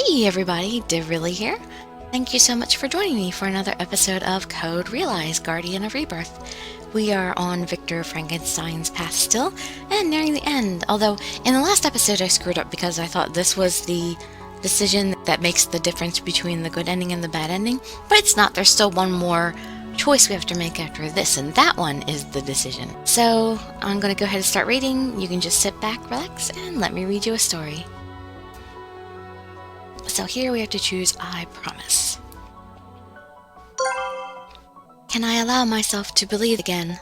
Hey everybody, Dirili here. Thank you so much for joining me for another episode of Code Realize, Guardian of Rebirth. We are on Victor Frankenstein's path still, and nearing the end, although in the last episode I screwed up because I thought this was the decision that makes the difference between the good ending and the bad ending, but it's not. There's still one more choice we have to make after this, and that one is the decision. So I'm going to go ahead and start reading. You can just sit back, relax, and let me read you a story. So here we have to choose I promise. Can I allow myself to believe again,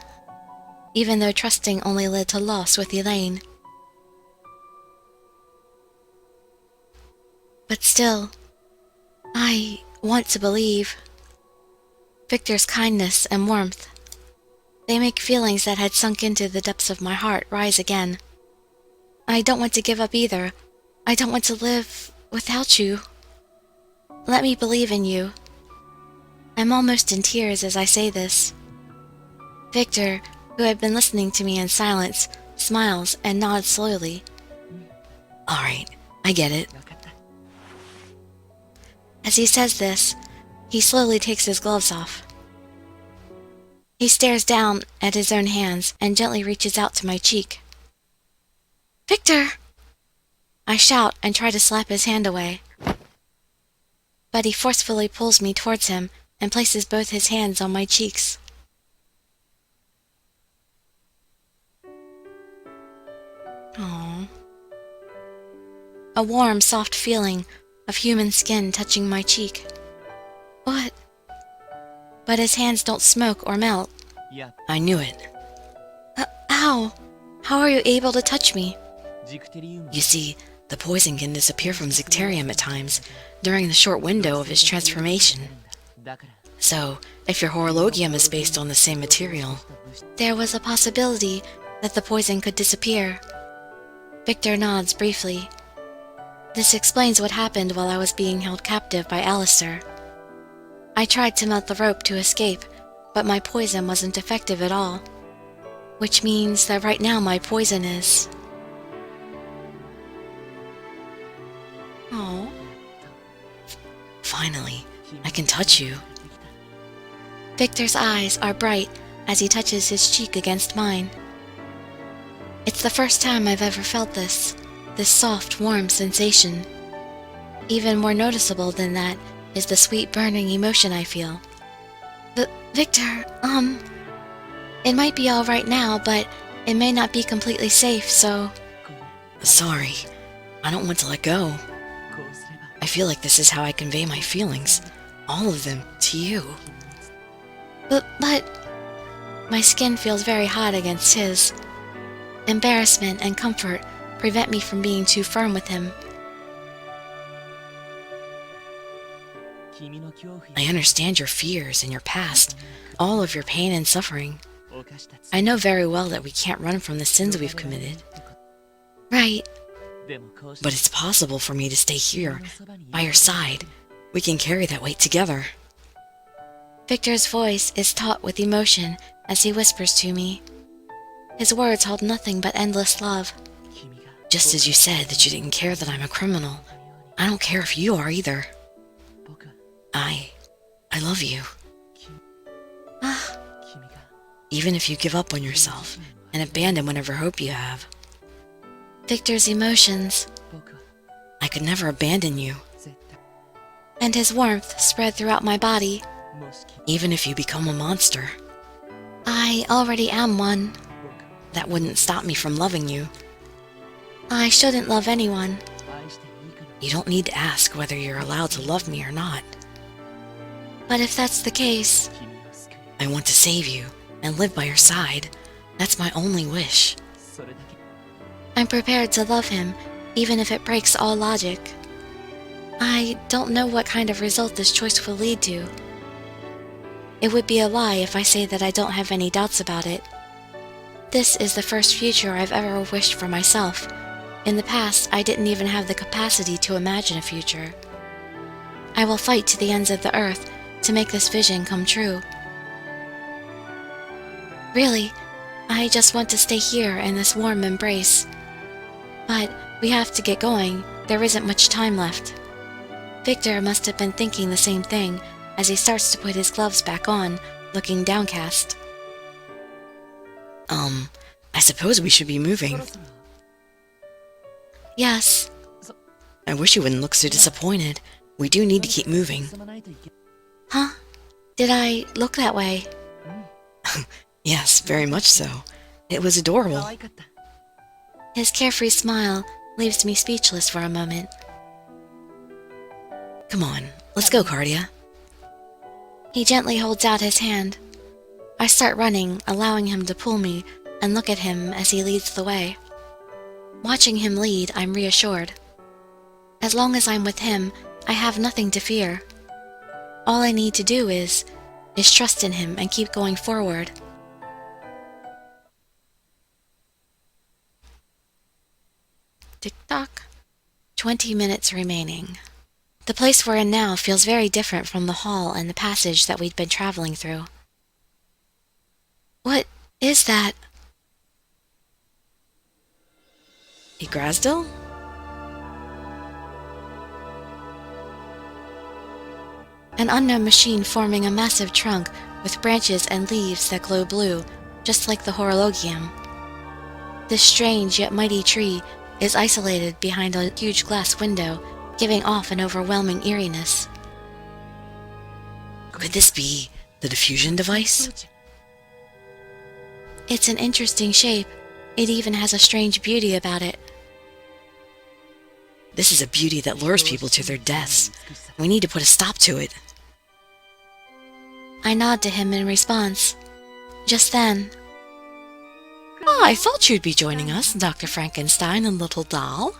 even though trusting only led to loss with Elaine? But still, I want to believe. Victor's kindness and warmth, they make feelings that had sunk into the depths of my heart rise again. I don't want to give up either. I don't want to live without you. Let me believe in you. I'm almost in tears as I say this. Victor, who had been listening to me in silence, smiles and nods slowly. All right, I get it. As he says this, he slowly takes his gloves off. He stares down at his own hands and gently reaches out to my cheek. Victor! I shout and try to slap his hand away. But he forcefully pulls me towards him and places both his hands on my cheeks. Aww. A warm, soft feeling of human skin touching my cheek. What? But his hands don't smoke or melt. Yeah. I knew it. How? How are you able to touch me? You see, the poison can disappear from Zicterium at times, during the short window of his transformation. So, if your horologium is based on the same material, there was a possibility that the poison could disappear. Victor nods briefly. This explains what happened while I was being held captive by Alistair. I tried to melt the rope to escape, but my poison wasn't effective at all. Which means that right now my poison is... Oh. Finally, I can touch you. Victor's eyes are bright as he touches his cheek against mine. It's the first time I've ever felt this soft, warm sensation. Even more noticeable than that is the sweet burning emotion I feel. But, Victor, it might be all right now, but it may not be completely safe, so... Sorry, I don't want to let go. I feel like this is how I convey my feelings, all of them, to you. But... My skin feels very hot against his. Embarrassment and comfort prevent me from being too firm with him. I understand your fears and your past, all of your pain and suffering. I know very well that we can't run from the sins we've committed. Right. But it's possible for me to stay here, by your side. We can carry that weight together. Victor's voice is taut with emotion as he whispers to me. His words hold nothing but endless love. Just as you said that you didn't care that I'm a criminal, I don't care if you are either. I love you. Even if you give up on yourself and abandon whatever hope you have. Victor's emotions. I could never abandon you. And his warmth spread throughout my body. Even if you become a monster. I already am one. That wouldn't stop me from loving you. I shouldn't love anyone. You don't need to ask whether you're allowed to love me or not. But if that's the case... I want to save you and live by your side. That's my only wish. I'm prepared to love him, even if it breaks all logic. I don't know what kind of result this choice will lead to. It would be a lie if I say that I don't have any doubts about it. This is the first future I've ever wished for myself. In the past, I didn't even have the capacity to imagine a future. I will fight to the ends of the earth to make this vision come true. Really, I just want to stay here in this warm embrace. But we have to get going. There isn't much time left. Victor must have been thinking the same thing as he starts to put his gloves back on, looking downcast. I suppose we should be moving. Yes. I wish you wouldn't look so disappointed. We do need to keep moving. Huh? Did I look that way? Yes, very much so. It was adorable. His carefree smile leaves me speechless for a moment. Come on, let's go, Cardia. He gently holds out his hand. I start running, allowing him to pull me, and look at him as he leads the way. Watching him lead, I'm reassured. As long as I'm with him, I have nothing to fear. All I need to do is trust in him and keep going forward. Tick-tock. 20 minutes remaining. The place we're in now feels very different from the hall and the passage that we'd been traveling through. What is that? Yggdrasil? An unknown machine forming a massive trunk with branches and leaves that glow blue, just like the Horologium. This strange yet mighty tree is isolated behind a huge glass window, giving off an overwhelming eeriness. Could this be the diffusion device? It's an interesting shape. It even has a strange beauty about it. This is a beauty that lures people to their deaths. We need to put a stop to it. I nod to him in response. Just then... Oh, I thought you'd be joining us, Dr. Frankenstein and little doll.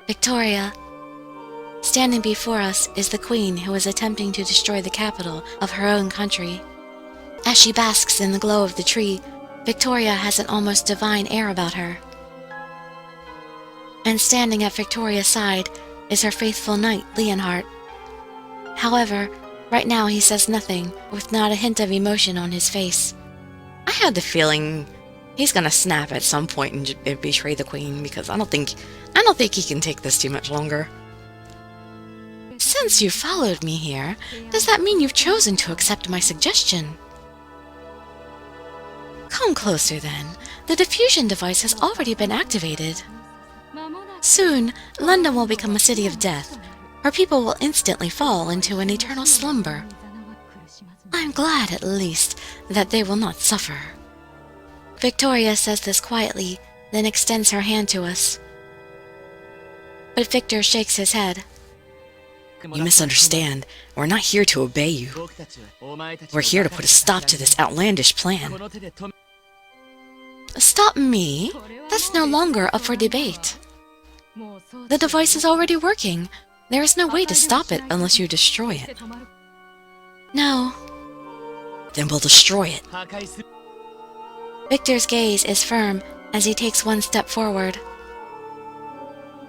Victoria. Standing before us is the queen who is attempting to destroy the capital of her own country. As she basks in the glow of the tree, Victoria has an almost divine air about her. And standing at Victoria's side is her faithful knight, Leonhart. However, right now he says nothing, with not a hint of emotion on his face. I had the feeling he's gonna snap at some point and betray the queen, because I don't think he can take this too much longer. Since you followed me here, does that mean you've chosen to accept my suggestion? Come closer then. The diffusion device has already been activated. Soon, London will become a city of death. Her people will instantly fall into an eternal slumber. I'm glad, at least, that they will not suffer. Victoria says this quietly, then extends her hand to us. But Victor shakes his head. You misunderstand. We're not here to obey you. We're here to put a stop to this outlandish plan. Stop me? That's no longer up for debate. The device is already working. There is no way to stop it unless you destroy it. No. Then we'll destroy it. Victor's gaze is firm as he takes one step forward.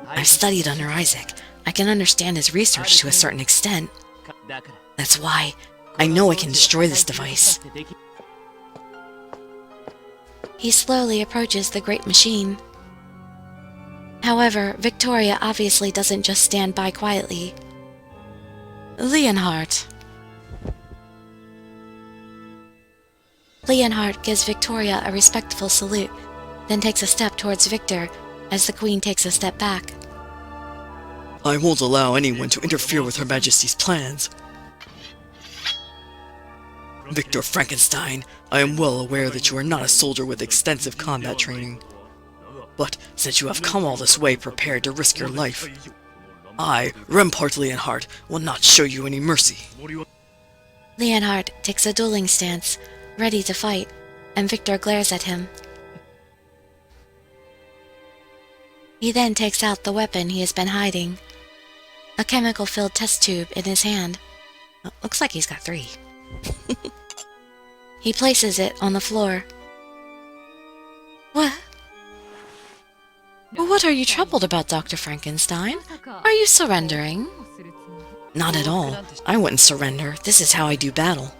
I've studied under Isaac. I can understand his research to a certain extent. That's why I know I can destroy this device. He slowly approaches the great machine. However, Victoria obviously doesn't just stand by quietly. Leonhart. Leonhart gives Victoria a respectful salute, then takes a step towards Victor as the Queen takes a step back. I won't allow anyone to interfere with Her Majesty's plans. Victor Frankenstein, I am well aware that you are not a soldier with extensive combat training. But since you have come all this way prepared to risk your life, I, Rebirth Leonhart, will not show you any mercy. Leonhart takes a dueling stance, ready to fight, and Victor glares at him. He then takes out the weapon he has been hiding, a chemical-filled test tube in his hand. Looks like he's got 3. He places it on the floor. What? What are you troubled about, Dr. Frankenstein? Are you surrendering? Not at all. I wouldn't surrender. This is how I do battle.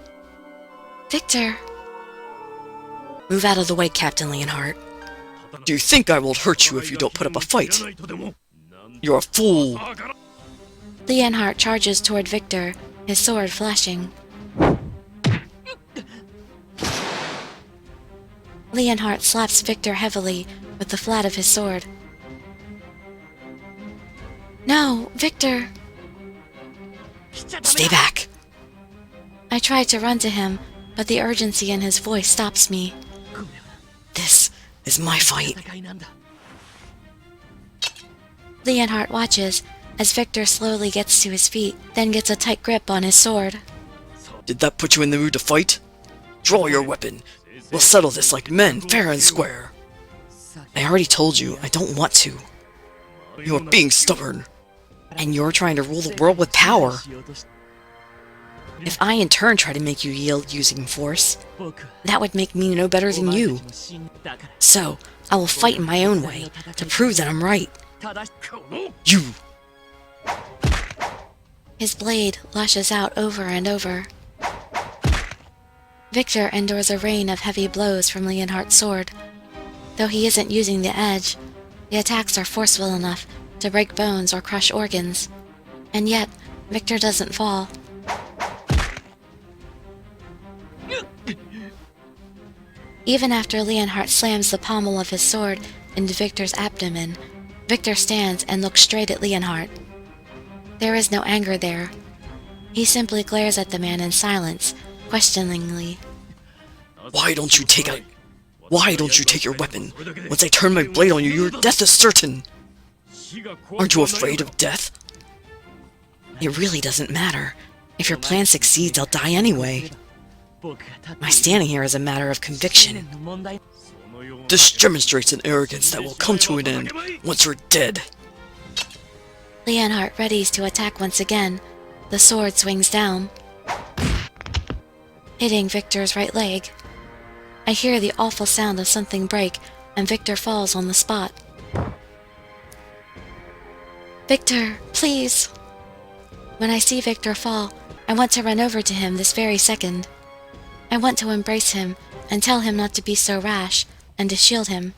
Victor! Move out of the way, Captain Leonhart. Do you think I will hurt you if you don't put up a fight? You're a fool! Leonhart charges toward Victor, his sword flashing. Leonhart slaps Victor heavily with the flat of his sword. No, Victor! Stay back! I try to run to him, but the urgency in his voice stops me. This is my fight. Leonhart watches as Victor slowly gets to his feet, then gets a tight grip on his sword. Did that put you in the mood to fight? Draw your weapon. We'll settle this like men, fair and square. I already told you, I don't want to. You are being stubborn. And you're trying to rule the world with power. If I in turn try to make you yield using force, that would make me no better than you. So, I will fight in my own way, to prove that I'm right. You! His blade lashes out over and over. Victor endures a rain of heavy blows from Leonhart's sword. Though he isn't using the edge, the attacks are forceful enough to break bones or crush organs. And yet, Victor doesn't fall. Even after Leonhart slams the pommel of his sword into Victor's abdomen, Victor stands and looks straight at Leonhart. There is no anger there. He simply glares at the man in silence, questioningly. Why don't you take your weapon? Once I turn my blade on you, your death is certain. Aren't you afraid of death? It really doesn't matter. If your plan succeeds, I'll die anyway. My standing here is a matter of conviction. This demonstrates an arrogance that will come to an end once you're dead. Leonhart readies to attack once again. The sword swings down, hitting Victor's right leg. I hear the awful sound of something break, and Victor falls on the spot. Victor, please! When I see Victor fall, I want to run over to him this very second. I want to embrace him and tell him not to be so rash and to shield him.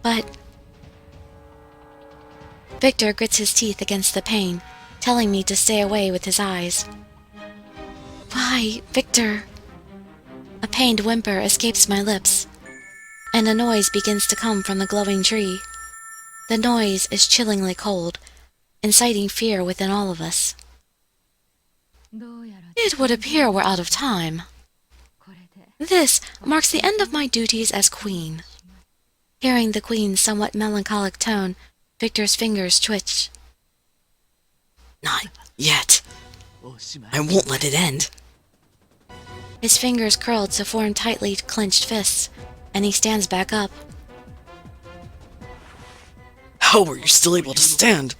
But Victor grits his teeth against the pain, telling me to stay away with his eyes. Why, Victor? A pained whimper escapes my lips, and a noise begins to come from the glowing tree. The noise is chillingly cold, inciting fear within all of us. It would appear we're out of time. This marks the end of my duties as queen. Hearing the queen's somewhat melancholic tone, Victor's fingers twitch. Not yet. I won't let it end. His fingers curl to form tightly clenched fists, and he stands back up. How are you still able to stand?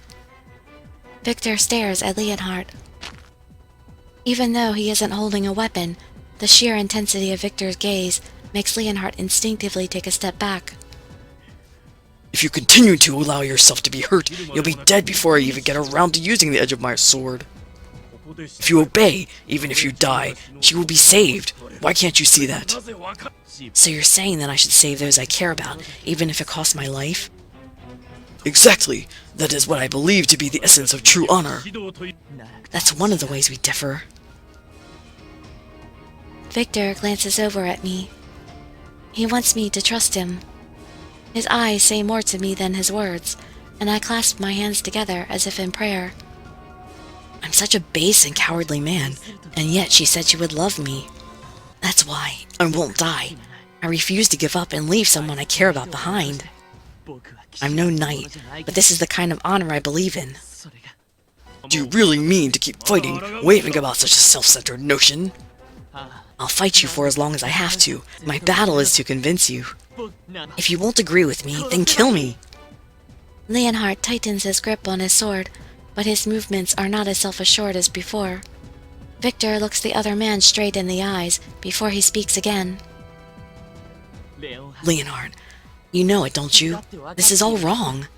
Victor stares at Leonhart. Even though he isn't holding a weapon, the sheer intensity of Victor's gaze makes Leonhart instinctively take a step back. If you continue to allow yourself to be hurt, you'll be dead before I even get around to using the edge of my sword. If you obey, even if you die, she will be saved. Why can't you see that? So you're saying that I should save those I care about, even if it costs my life? Exactly. That is what I believe to be the essence of true honor. That's one of the ways we differ. Victor glances over at me. He wants me to trust him. His eyes say more to me than his words, and I clasp my hands together as if in prayer. I'm such a base and cowardly man, and yet she said she would love me. That's why I won't die. I refuse to give up and leave someone I care about behind. I'm no knight, but this is the kind of honor I believe in. Do you really mean to keep fighting, raving about such a self-centered notion? I'll fight you for as long as I have to. My battle is to convince you. If you won't agree with me, then kill me. Leonhart tightens his grip on his sword, but his movements are not as self-assured as before. Victor looks the other man straight in the eyes before he speaks again. Leonhart, you know it, don't you? This is all wrong.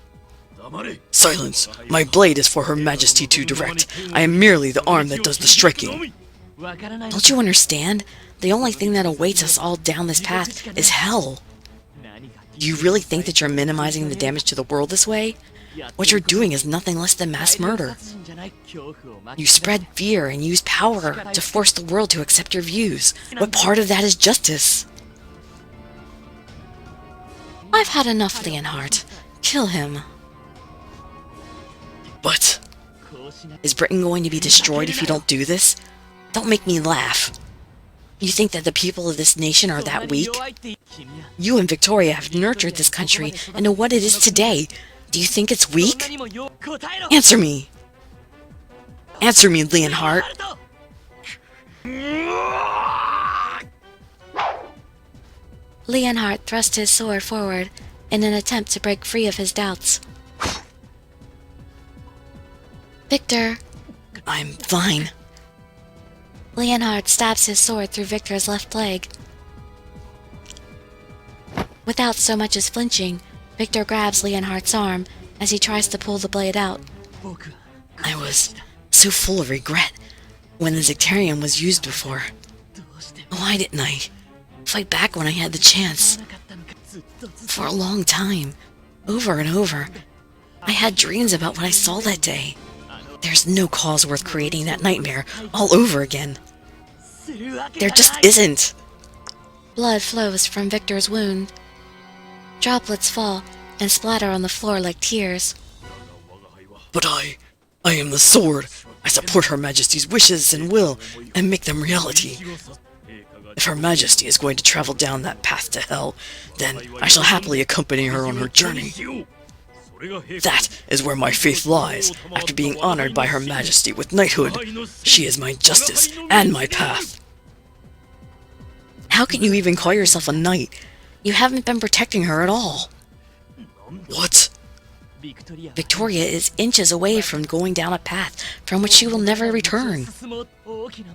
Silence! My blade is for Her Majesty to direct. I am merely the arm that does the striking. Don't you understand? The only thing that awaits us all down this path is hell. Do you really think that you're minimizing the damage to the world this way? What you're doing is nothing less than mass murder. You spread fear and use power to force the world to accept your views. What part of that is justice? I've had enough, Leonhart. Kill him. But... Is Britain going to be destroyed if you don't do this? Don't make me laugh. You think that the people of this nation are that weak? You and Victoria have nurtured this country into what it is today. Do you think it's weak? Answer me! Answer me, Leonhart! Leonhart thrust his sword forward in an attempt to break free of his doubts. Victor! I'm fine. Leonhart stabs his sword through Victor's left leg. Without so much as flinching, Victor grabs Leonhart's arm as he tries to pull the blade out. I was so full of regret when the Zectarium was used before. Why didn't I fight back when I had the chance? For a long time, over and over, I had dreams about what I saw that day. There's no cause worth creating that nightmare all over again. There just isn't. Blood flows from Victor's wound. Droplets fall and splatter on the floor like tears. But I am the sword. I support Her Majesty's wishes and will, and make them reality. If Her Majesty is going to travel down that path to hell, then I shall happily accompany her on her journey. That is where my faith lies, after being honored by Her Majesty with knighthood. She is my justice and my path. How can you even call yourself a knight? You haven't been protecting her at all. What? Victoria is inches away from going down a path from which she will never return.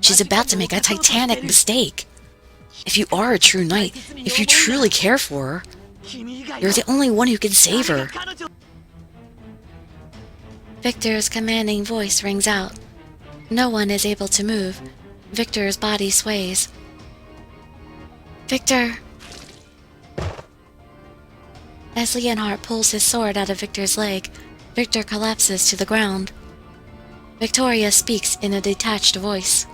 She's about to make a titanic mistake. If you are a true knight, if you truly care for her, you're the only one who can save her. Victor's commanding voice rings out. No one is able to move. Victor's body sways. Victor! As Leonhart pulls his sword out of Victor's leg, Victor collapses to the ground. Victoria speaks in a detached voice.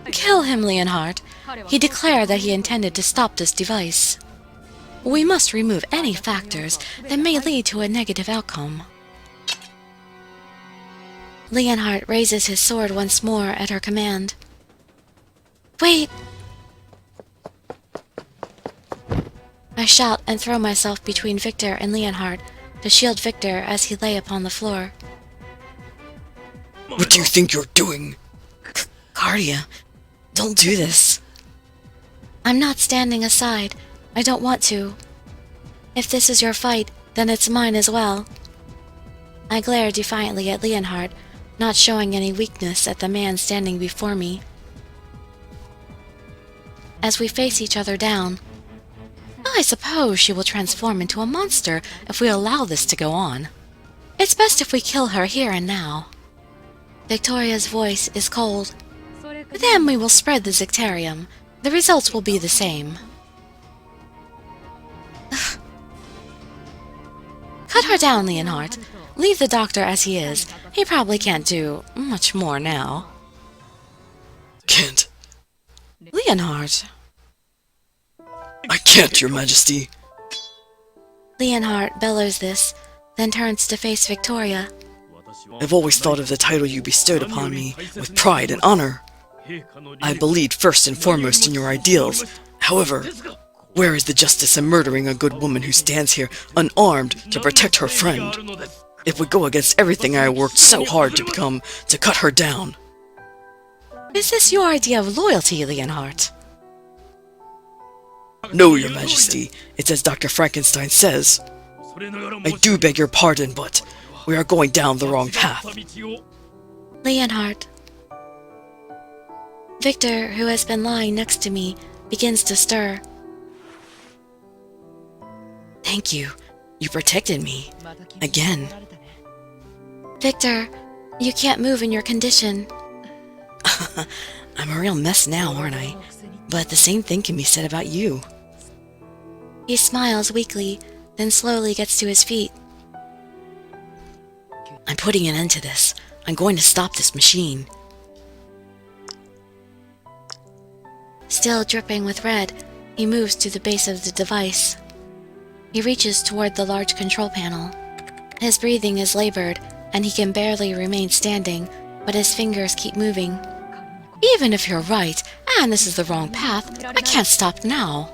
Kill him, Leonhart. He declared that he intended to stop this device. We must remove any factors that may lead to a negative outcome. Leonhart raises his sword once more at her command. Wait! I shout and throw myself between Victor and Leonhart to shield Victor as he lay upon the floor. What do you think you're doing? Cardia, don't do this. I'm not standing aside. I don't want to. If this is your fight, then it's mine as well. I glare defiantly at Leonhart, not showing any weakness at the man standing before me. As we face each other down, I suppose she will transform into a monster if we allow this to go on. It's best if we kill her here and now. Victoria's voice is cold. Then we will spread the Zectarium. The results will be the same. Cut her down, Leonhart. Leave the doctor as he is. He probably can't do much more now. Can't. Leonhart. I can't, Your Majesty. Leonhart bellows this, then turns to face Victoria. I've always thought of the title you bestowed upon me with pride and honor. I believed first and foremost in your ideals. However, where is the justice in murdering a good woman who stands here unarmed to protect her friend? It would go against everything I worked so hard to become, to cut her down. Is this your idea of loyalty, Leonhart? No, Your Majesty. It's as Dr. Frankenstein says. I do beg your pardon, but we are going down the wrong path. Leonhart. Victor, who has been lying next to me, begins to stir. Thank you. You protected me. Again. Victor, you can't move in your condition. I'm a real mess now, aren't I? But the same thing can be said about you. He smiles weakly, then slowly gets to his feet. I'm putting an end to this. I'm going to stop this machine. Still dripping with red, he moves to the base of the device. He reaches toward the large control panel. His breathing is labored, and he can barely remain standing, but his fingers keep moving. Even if you're right, and this is the wrong path, I can't stop now.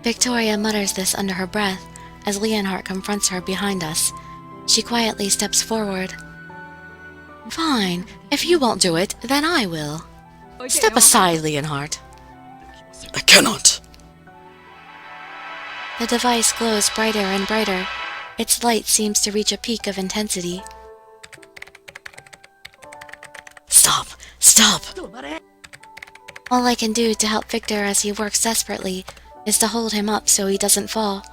Victoria mutters this under her breath as Leonhart confronts her behind us. She quietly steps forward. Fine. If you won't do it, then I will. Step aside, Leonhart. I cannot. The device glows brighter and brighter. Its light seems to reach a peak of intensity. Stop! Stop! All I can do to help Victor as he works desperately is to hold him up so he doesn't fall.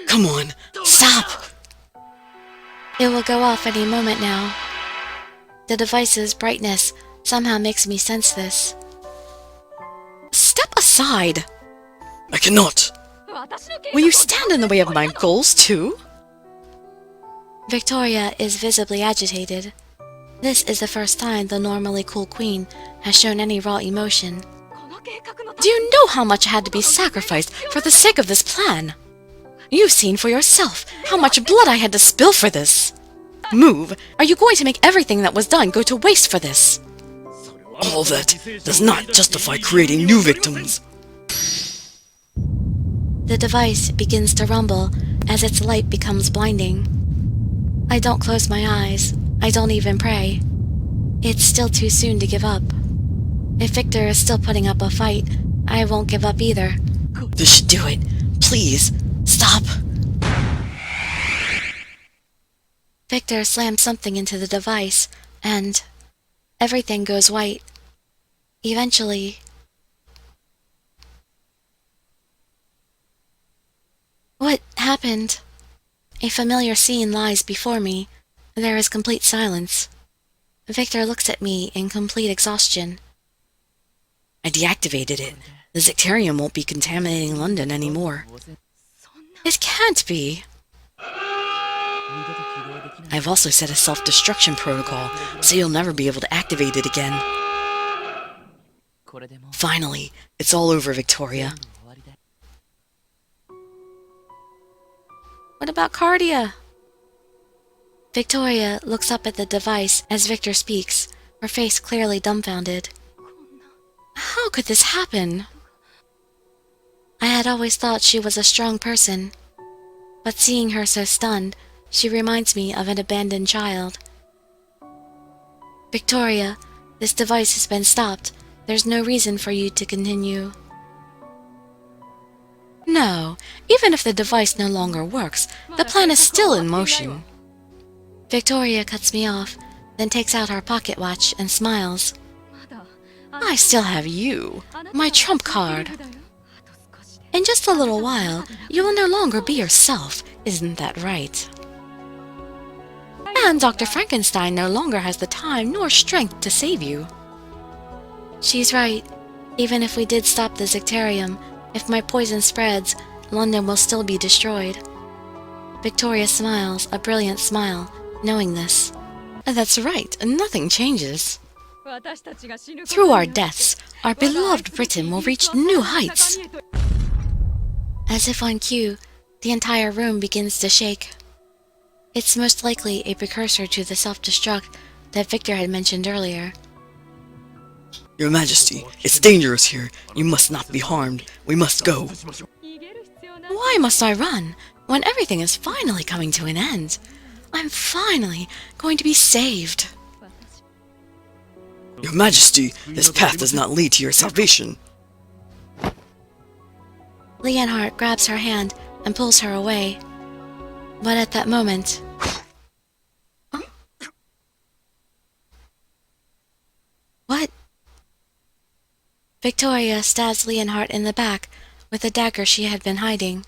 Come on. Stop! It will go off any moment now. The device's brightness somehow makes me sense this. Step aside! I cannot. Will you stand in the way of my goals, too? Victoria is visibly agitated. This is the first time the normally cool queen has shown any raw emotion. Do you know how much had to be sacrificed for the sake of this plan? You've seen for yourself how much blood I had to spill for this. Move! Are you going to make everything that was done go to waste for this? All that does not justify creating new victims. The device begins to rumble as its light becomes blinding. I don't close my eyes. I don't even pray. It's still too soon to give up. If Victor is still putting up a fight, I won't give up either. This should do it. Please, stop. Victor slams something into the device, and everything goes white. Eventually... What happened? A familiar scene lies before me. There is complete silence. Victor looks at me in complete exhaustion. I deactivated it. The Zectarium won't be contaminating London anymore. It can't be. I've also set a self-destruction protocol, so you'll never be able to activate it again. Finally, it's all over, Victoria. What about Cardia? Victoria looks up at the device as Victor speaks, her face clearly dumbfounded. How could this happen? I had always thought she was a strong person, but seeing her so stunned, she reminds me of an abandoned child. Victoria, this device has been stopped. There's no reason for you to continue. No, even if the device no longer works, the plan is still in motion. Victoria cuts me off, then takes out her pocket watch and smiles. I still have you, my trump card. In just a little while, you will no longer be yourself, isn't that right? And Dr. Frankenstein no longer has the time nor strength to save you. She's right. Even if we did stop the Zectarium, if my poison spreads, London will still be destroyed. Victoria smiles, a brilliant smile, knowing this. That's right, nothing changes. Through our deaths, our beloved Britain will reach new heights. As if on cue, the entire room begins to shake. It's most likely a precursor to the self-destruct that Victor had mentioned earlier. Your Majesty, it's dangerous here. You must not be harmed. We must go. Why must I run, when everything is finally coming to an end? I'm finally going to be saved. Your Majesty, this path does not lead to your salvation. Leonhart grabs her hand and pulls her away. But at that moment... What? Victoria stabs Leonhart in the back with the dagger she had been hiding.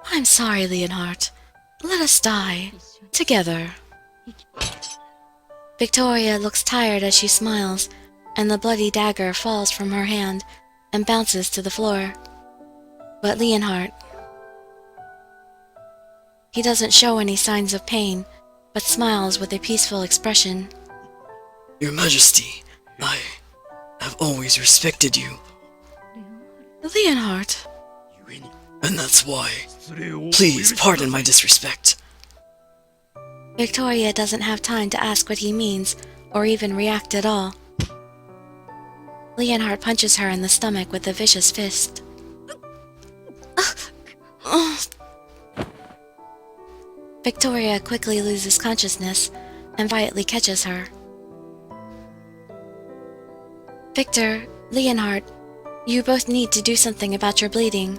I'm sorry, Leonhart. Let us die. Together. Victoria looks tired as she smiles, and the bloody dagger falls from her hand and bounces to the floor. But Leonhart... He doesn't show any signs of pain, but smiles with a peaceful expression. Your Majesty, I have always respected you. Leonhart. And that's why. Please pardon my disrespect. Victoria doesn't have time to ask what he means, or even react at all. Leonhart punches her in the stomach with a vicious fist. Victoria quickly loses consciousness and Violet catches her. Victor, Leonhart, you both need to do something about your bleeding.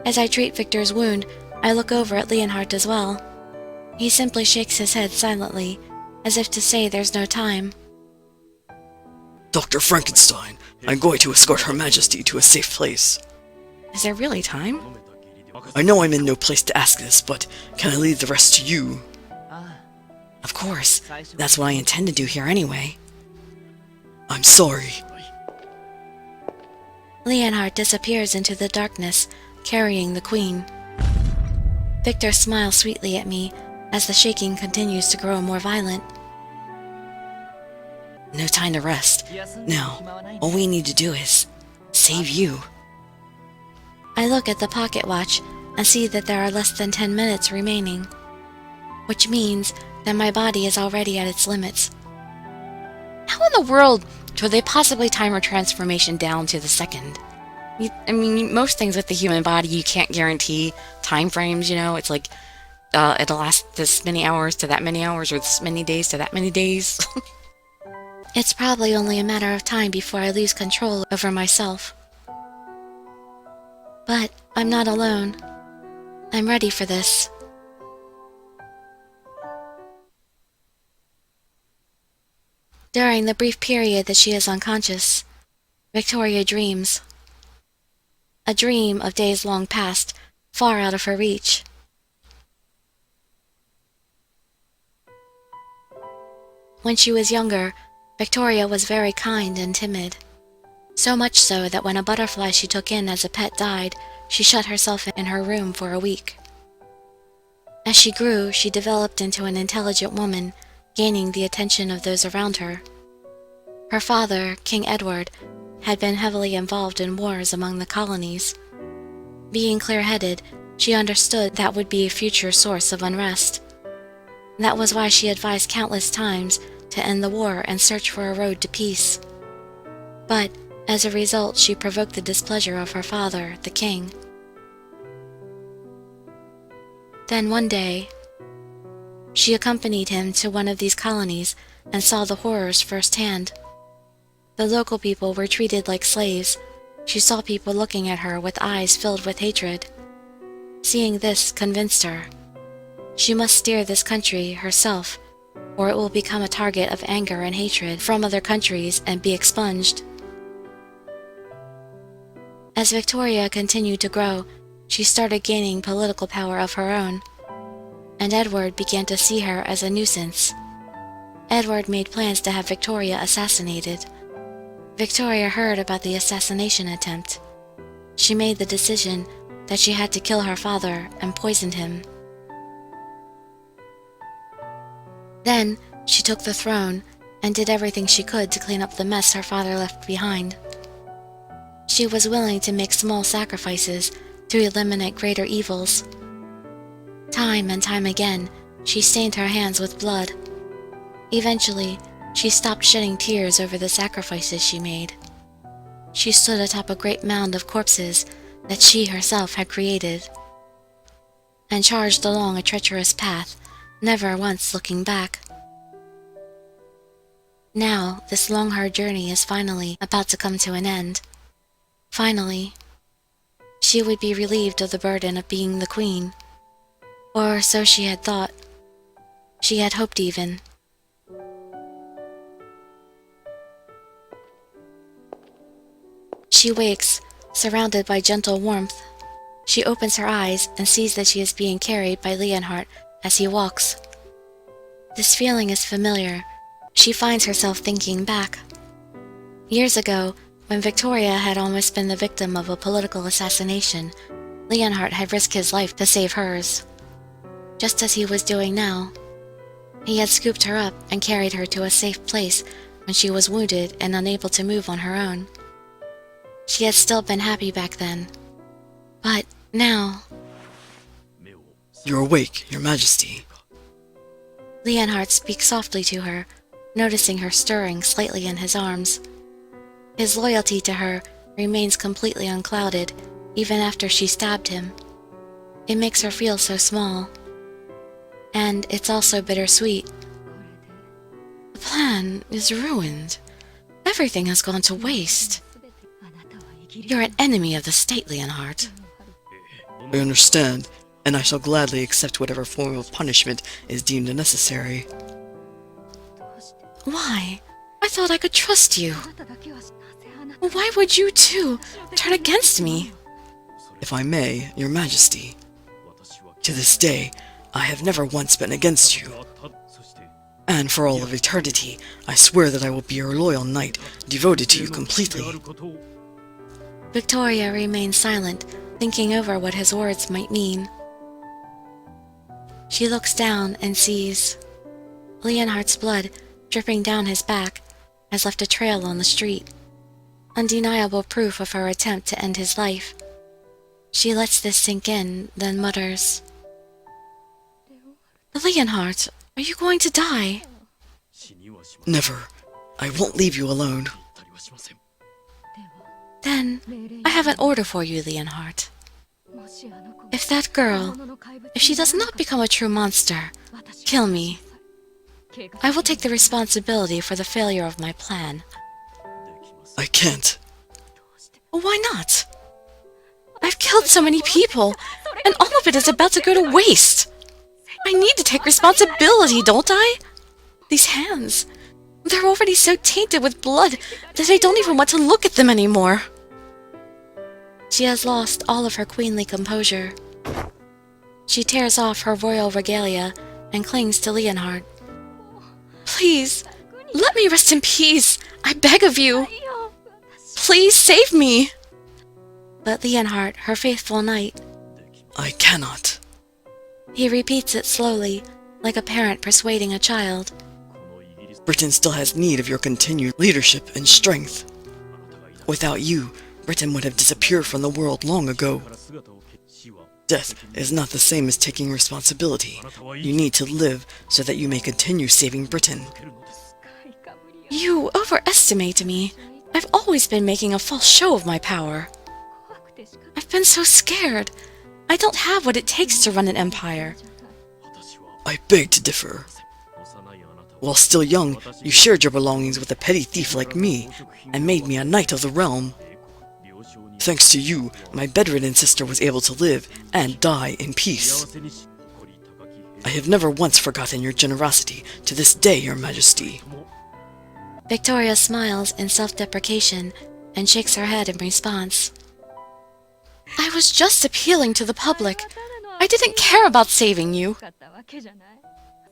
As I treat Victor's wound, I look over at Leonhart as well. He simply shakes his head silently, as if to say there's no time. Dr. Frankenstein, I'm going to escort Her Majesty to a safe place. Is there really time? I know I'm in no place to ask this, but can I leave the rest to you? Of course. That's what I intend to do here anyway. I'm sorry. Leonhart disappears into the darkness, carrying the queen. Victor smiles sweetly at me as the shaking continues to grow more violent. No time to rest. Now, all we need to do is save you. I look at the pocket watch and see that there are less than 10 minutes remaining, which means that my body is already at its limits. How in the world could they possibly time her transformation down to the second? I mean, most things with the human body, you can't guarantee time frames, you know? It's like, it'll last this many hours to that many hours, or this many days to that many days. It's probably only a matter of time before I lose control over myself. But I'm not alone. I'm ready for this. During the brief period that she is unconscious, Victoria dreams. A dream of days long past, far out of her reach. When she was younger, Victoria was very kind and timid. So much so that when a butterfly she took in as a pet died, she shut herself in her room for a week. As she grew, she developed into an intelligent woman, gaining the attention of those around her. Her father, King Edward, had been heavily involved in wars among the colonies. Being clear-headed, she understood that would be a future source of unrest. That was why she advised countless times to end the war and search for a road to peace. But, as a result, she provoked the displeasure of her father, the king. Then one day, she accompanied him to one of these colonies and saw the horrors firsthand. The local people were treated like slaves. She saw people looking at her with eyes filled with hatred. Seeing this convinced her. She must steer this country herself, or it will become a target of anger and hatred from other countries and be expunged. As Victoria continued to grow, she started gaining political power of her own, and Edward began to see her as a nuisance. Edward made plans to have Victoria assassinated. Victoria heard about the assassination attempt. She made the decision that she had to kill her father and poisoned him. Then, she took the throne and did everything she could to clean up the mess her father left behind. She was willing to make small sacrifices to eliminate greater evils. Time and time again, she stained her hands with blood. Eventually, she stopped shedding tears over the sacrifices she made. She stood atop a great mound of corpses that she herself had created, and charged along a treacherous path, never once looking back. Now, this long-hard journey is finally about to come to an end. Finally, she would be relieved of the burden of being the queen. Or so she had thought. She had hoped even. She wakes, surrounded by gentle warmth. She opens her eyes and sees that she is being carried by Leonhart as he walks. This feeling is familiar. She finds herself thinking back. Years ago, when Victoria had almost been the victim of a political assassination, Leonhart had risked his life to save hers. just as he was doing now. He had scooped her up and carried her to a safe place when she was wounded and unable to move on her own. She had still been happy back then. But now... You're awake, Your Majesty. Leonhart speaks softly to her, noticing her stirring slightly in his arms. His loyalty to her remains completely unclouded, even after she stabbed him. It makes her feel so small. And it's also bittersweet. The plan is ruined. Everything has gone to waste. You're an enemy of the state, Leonhart. I understand, and I shall gladly accept whatever form of punishment is deemed necessary. Why? I thought I could trust you. Why would you too turn against me? If I may, Your Majesty, to this day, I have never once been against you. And for all of eternity, I swear that I will be your loyal knight, devoted to you completely. Victoria remained silent, thinking over what his words might mean. She looks down and sees Leonhart's blood dripping down his back has left a trail on the street, undeniable proof of her attempt to end his life. She lets this sink in, then mutters, Leonhart, are you going to die? Never. I won't leave you alone. Then, I have an order for you, Leonhart. If that girl, if she does not become a true monster, kill me. I will take the responsibility for the failure of my plan. I can't. Why not? I've killed so many people, and all of it is about to go to waste. I need to take responsibility, don't I? These hands, they're already so tainted with blood that I don't even want to look at them anymore. She has lost all of her queenly composure. She tears off her royal regalia and clings to Leonhart. Please, let me rest in peace. I beg of you. Please save me. But Leonhart, her faithful knight, I cannot. he repeats it slowly, like a parent persuading a child. Britain still has need of your continued leadership and strength. Without you, Britain would have disappeared from the world long ago. Death is not the same as taking responsibility. You need to live so that you may continue saving Britain. You overestimate me. I've always been making a false show of my power. I've been so scared. I don't have what it takes to run an empire. I beg to differ. While still young, you shared your belongings with a petty thief like me, and made me a knight of the realm. Thanks to you, my bedridden sister was able to live and die in peace. I have never once forgotten your generosity to this day, Your Majesty. Victoria smiles in self-deprecation and shakes her head in response. I was just appealing to the public. I didn't care about saving you.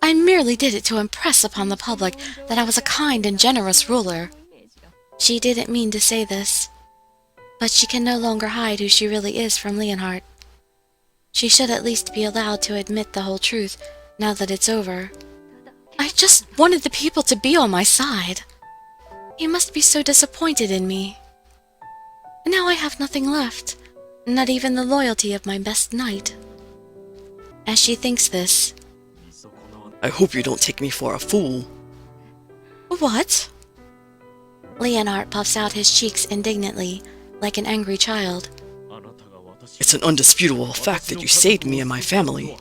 I merely did it to impress upon the public that I was a kind and generous ruler. She didn't mean to say this, but she can no longer hide who she really is from Leonhart. She should at least be allowed to admit the whole truth now that it's over. I just wanted the people to be on my side. He must be so disappointed in me. Now I have nothing left, not even the loyalty of my best knight. As she thinks this, I hope you don't take me for a fool. What? Leonhart puffs out his cheeks indignantly, like an angry child. It's an undisputable fact that you saved me and my family.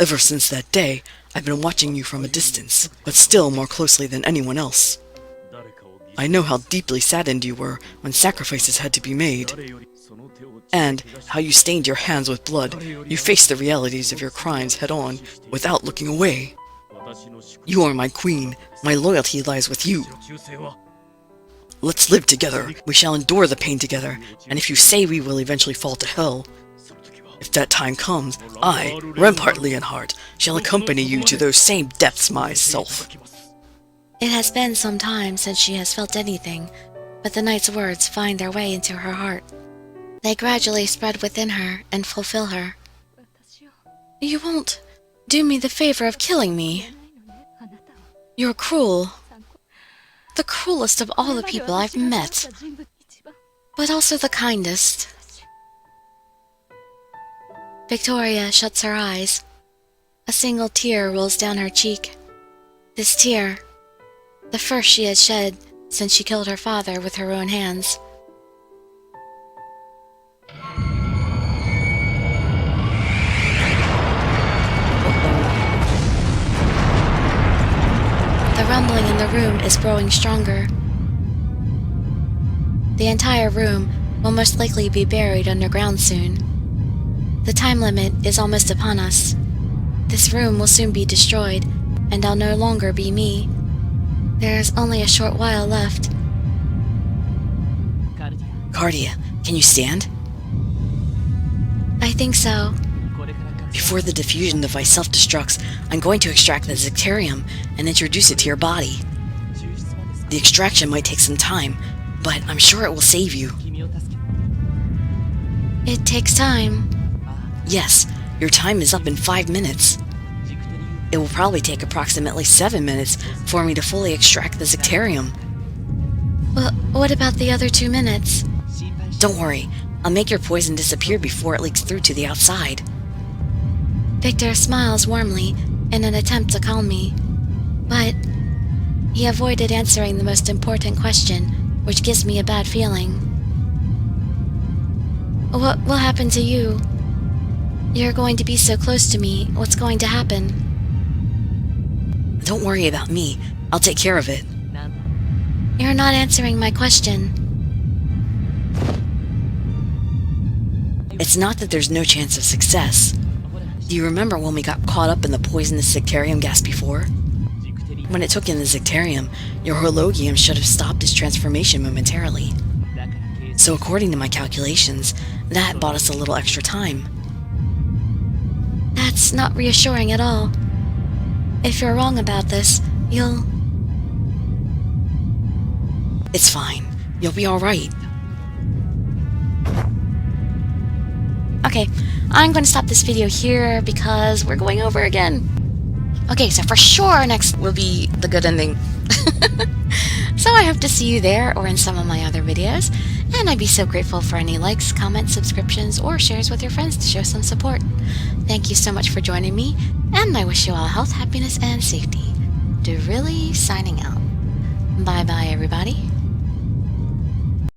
Ever since that day, I've been watching you from a distance, but still more closely than anyone else. I know how deeply saddened you were when sacrifices had to be made, and how you stained your hands with blood. You faced the realities of your crimes head-on, without looking away. You are my queen. My loyalty lies with you. Let's live together. We shall endure the pain together, and if you say we will eventually fall to hell, if that time comes, I, Rampart Leonhart, shall accompany you to those same depths myself. It has been some time since she has felt anything, but the knight's words find their way into her heart. They gradually spread within her and fulfill her. You do me the favor of killing me. You're cruel. The cruelest of all the people I've met, but also the kindest. Victoria shuts her eyes. A single tear rolls down her cheek. This tear, the first she had shed since she killed her father with her own hands. The rumbling in the room is growing stronger. The entire room will most likely be buried underground soon. The time limit is almost upon us. This room will soon be destroyed, and I'll no longer be me. There's only a short while left. Cardia, can you stand? I think so. Before the diffusion device self-destructs, I'm going to extract the Zectarium and introduce it to your body. The extraction might take some time, but I'm sure it will save you. It takes time. Yes, your time is up in 5 minutes. It will probably take approximately 7 minutes for me to fully extract the Zectarium. Well, what about the other 2 minutes? Don't worry, I'll make your poison disappear before it leaks through to the outside. Victor smiles warmly in an attempt to calm me, but he avoided answering the most important question, which gives me a bad feeling. What will happen to you? You're going to be so close to me. What's going to happen? Don't worry about me. I'll take care of it. You're not answering my question. It's not that there's no chance of success. Do you remember when we got caught up in the poisonous Zectarium gas before? When it took in the Zectarium, your Horologium should have stopped its transformation momentarily. So according to my calculations, that bought us a little extra time. That's not reassuring at all. If you're wrong about this, you'll... It's fine. You'll be alright. Okay, I'm going to stop this video here because we're going over again. Okay, so for sure next will be the good ending. So I hope to see you there or in some of my other videos, and I'd be so grateful for any likes, comments, subscriptions, or shares with your friends to show some support. Thank you so much for joining me, and I wish you all health, happiness, and safety. Dirili signing out. Bye-bye, everybody.